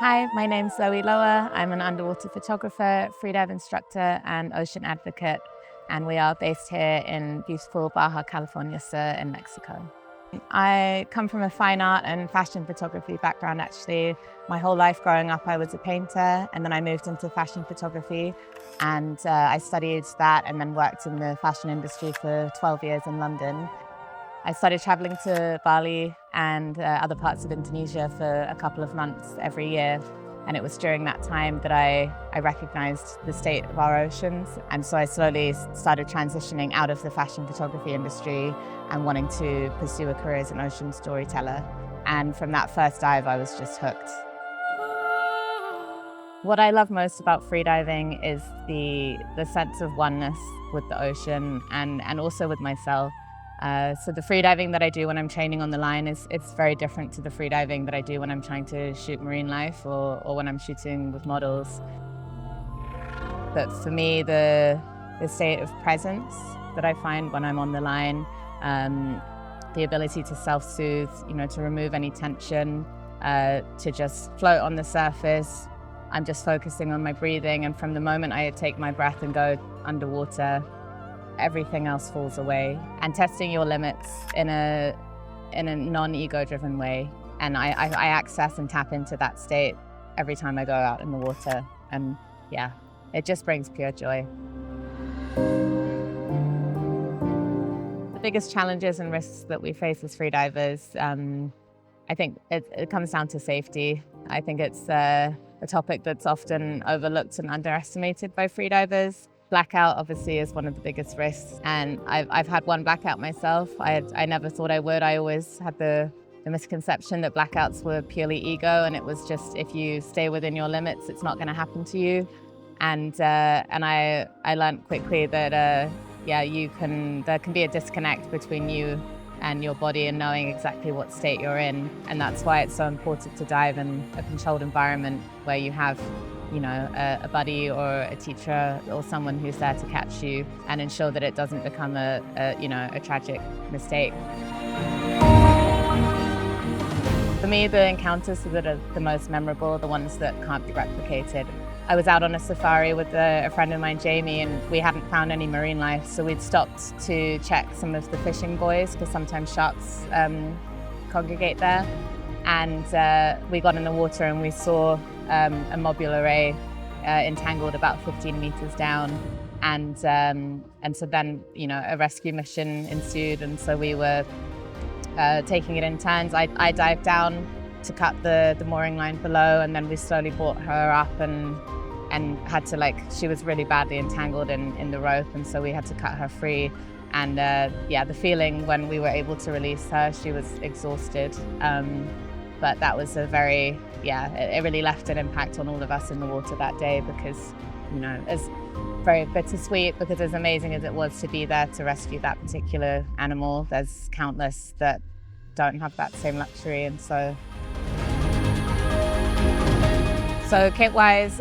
Hi, my name's Zoë Lower. I'm an underwater photographer, freedive instructor, and ocean advocate, and we are based here in beautiful Baja California Sur in Mexico. I come from a fine art and fashion photography background, actually. My whole life growing up, I was a painter, and then I moved into fashion photography, and I studied that and then worked in the fashion industry for 12 years in London. I started traveling to Bali and other parts of Indonesia for a couple of months every year. And it was during that time that I recognized the state of our oceans. And so I slowly started transitioning out of the fashion photography industry and wanting to pursue a career as an ocean storyteller. And from that first dive, I was just hooked. What I love most about freediving is the sense of oneness with the ocean and also with myself. So the freediving that I do when I'm training on the line it's very different to the freediving that I do when I'm trying to shoot marine life or when I'm shooting with models. But for me, the state of presence that I find when I'm on the line, the ability to self-soothe, to remove any tension, to just float on the surface. I'm just focusing on my breathing, and from the moment I take my breath and go underwater, everything else falls away. And testing your limits in a non-ego driven way. And I access and tap into that state every time I go out in the water. And yeah, it just brings pure joy. The biggest challenges and risks that we face as freedivers, I think it comes down to safety. I think it's a topic that's often overlooked and underestimated by freedivers. Blackout obviously is one of the biggest risks, and I've had one blackout myself. I never thought I would. I always had the misconception that blackouts were purely ego, and it was just if you stay within your limits, it's not going to happen to you. And I learned quickly that there can be a disconnect between you and your body and knowing exactly what state you're in, and that's why it's so important to dive in a controlled environment where you have a buddy or a teacher or someone who's there to catch you and ensure that it doesn't become a tragic mistake. For me, the encounters that are the most memorable are the ones that can't be replicated. I was out on a safari with a friend of mine, Jamie, and we hadn't found any marine life, so we'd stopped to check some of the fishing buoys because sometimes sharks congregate there. And we got in the water and we saw a mobile array entangled about 15 meters down. And so then, a rescue mission ensued. And so we were taking it in turns. I dived down to cut the mooring line below, and then we slowly brought her up and had to, she was really badly entangled in the rope. And so we had to cut her free. And the feeling when we were able to release her, she was exhausted. But that was it really left an impact on all of us in the water that day because, it's very bittersweet because as amazing as it was to be there to rescue that particular animal, there's countless that don't have that same luxury. And so kit-wise,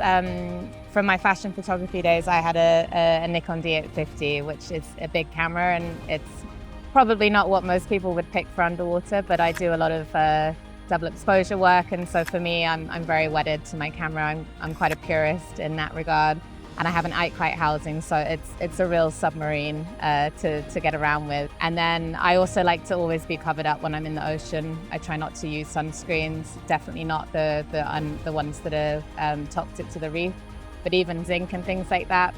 from my fashion photography days, I had a Nikon D850, which is a big camera, and it's probably not what most people would pick for underwater, but I do a lot of double exposure work, and so for me, I'm very wedded to my camera. I'm quite a purist in that regard, and I have an Ike housing, so it's a real submarine to get around with. And then I also like to always be covered up when I'm in the ocean. I try not to use sunscreens, definitely not the ones that are toxic to the reef, but even zinc and things like that,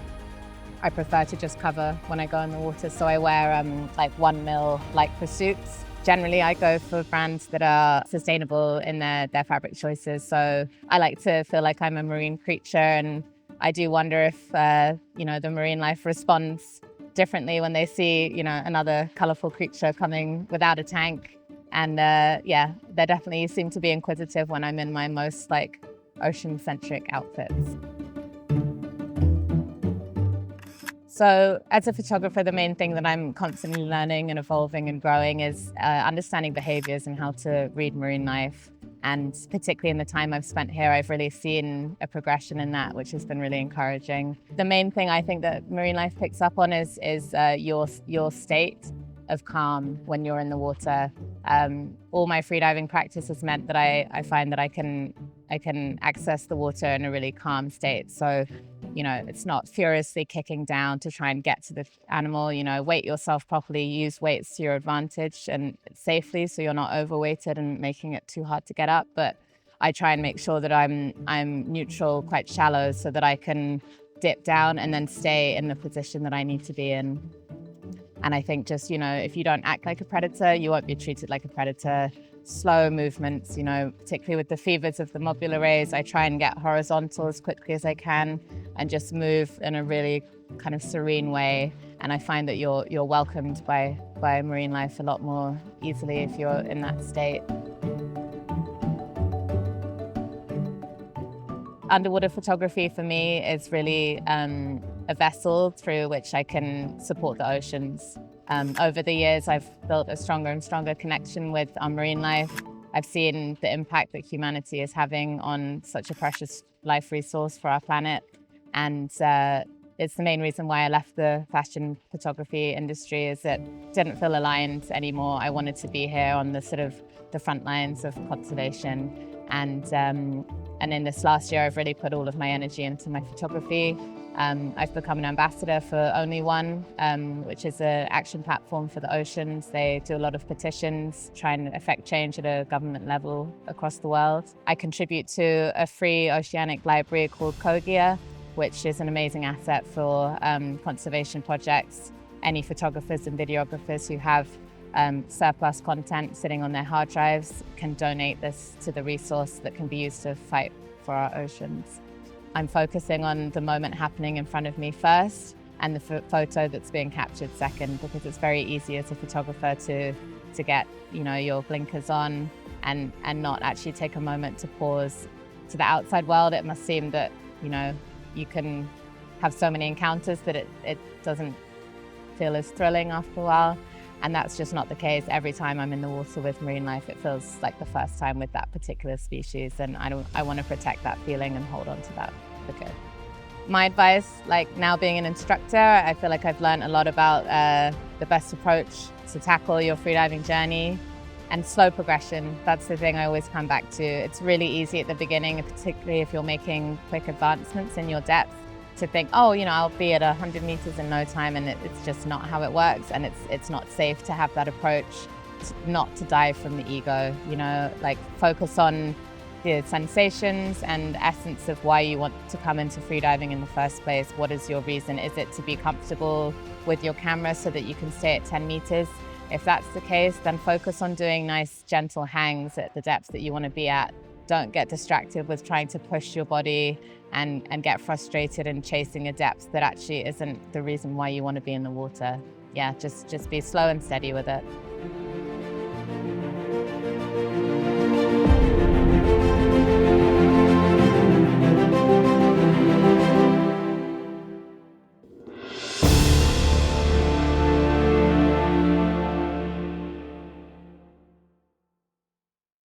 I prefer to just cover when I go in the water. So I wear 1 mil lycra suits. Generally, I go for brands that are sustainable in their fabric choices. So I like to feel like I'm a marine creature, and I do wonder if the marine life responds differently when they see another colorful creature coming without a tank. And they definitely seem to be inquisitive when I'm in my most ocean-centric outfits. So as a photographer, the main thing that I'm constantly learning and evolving and growing is understanding behaviors and how to read marine life. And particularly in the time I've spent here, I've really seen a progression in that, which has been really encouraging. The main thing I think that marine life picks up on is your state of calm when you're in the water. All my freediving practice has meant that I find that I can access the water in a really calm state. So, it's not furiously kicking down to try and get to the animal. Weight yourself properly, use weights to your advantage and safely, so you're not overweighted and making it too hard to get up. But I try and make sure that I'm neutral, quite shallow, so that I can dip down and then stay in the position that I need to be in. And I think just, if you don't act like a predator, you won't be treated like a predator. Slow movements, particularly with the fevers of the mobula rays, I try and get horizontal as quickly as I can and just move in a really kind of serene way. And I find that you're welcomed by marine life a lot more easily if you're in that state. Underwater photography for me is really a vessel through which I can support the oceans. Over the years, I've built a stronger and stronger connection with our marine life. I've seen the impact that humanity is having on such a precious life resource for our planet. And it's the main reason why I left the fashion photography industry, is it didn't feel aligned anymore. I wanted to be here on the sort of the front lines of conservation. And in this last year, I've really put all of my energy into my photography. I've become an ambassador for Only One, which is an action platform for the oceans. They do a lot of petitions, try and affect change at a government level across the world. I contribute to a free oceanic library called Kogia, which is an amazing asset for conservation projects. Any photographers and videographers who have surplus content sitting on their hard drives can donate this to the resource that can be used to fight for our oceans. I'm focusing on the moment happening in front of me first and the photo that's being captured second, because it's very easy as a photographer to get your blinkers on and not actually take a moment to pause. To the outside world, it must seem that you can have so many encounters that it doesn't feel as thrilling after a while. And that's just not the case. Every time I'm in the water with marine life, it feels like the first time with that particular species. And I want to protect that feeling and hold on to that for good. My advice, like now being an instructor, I feel like I've learned a lot about the best approach to tackle your freediving journey, and slow progression. That's the thing I always come back to. It's really easy at the beginning, particularly if you're making quick advancements in your depth, to think, I'll be at 100 meters in no time, and it's just not how it works, and it's not safe to have that approach, not to dive from the ego, like focus on the sensations and essence of why you want to come into freediving in the first place. What is your reason? Is it to be comfortable with your camera so that you can stay at 10 meters? If that's the case, then focus on doing nice, gentle hangs at the depths that you want to be at. Don't get distracted with trying to push your body and get frustrated in chasing a depth that actually isn't the reason why you want to be in the water. Yeah, just be slow and steady with it.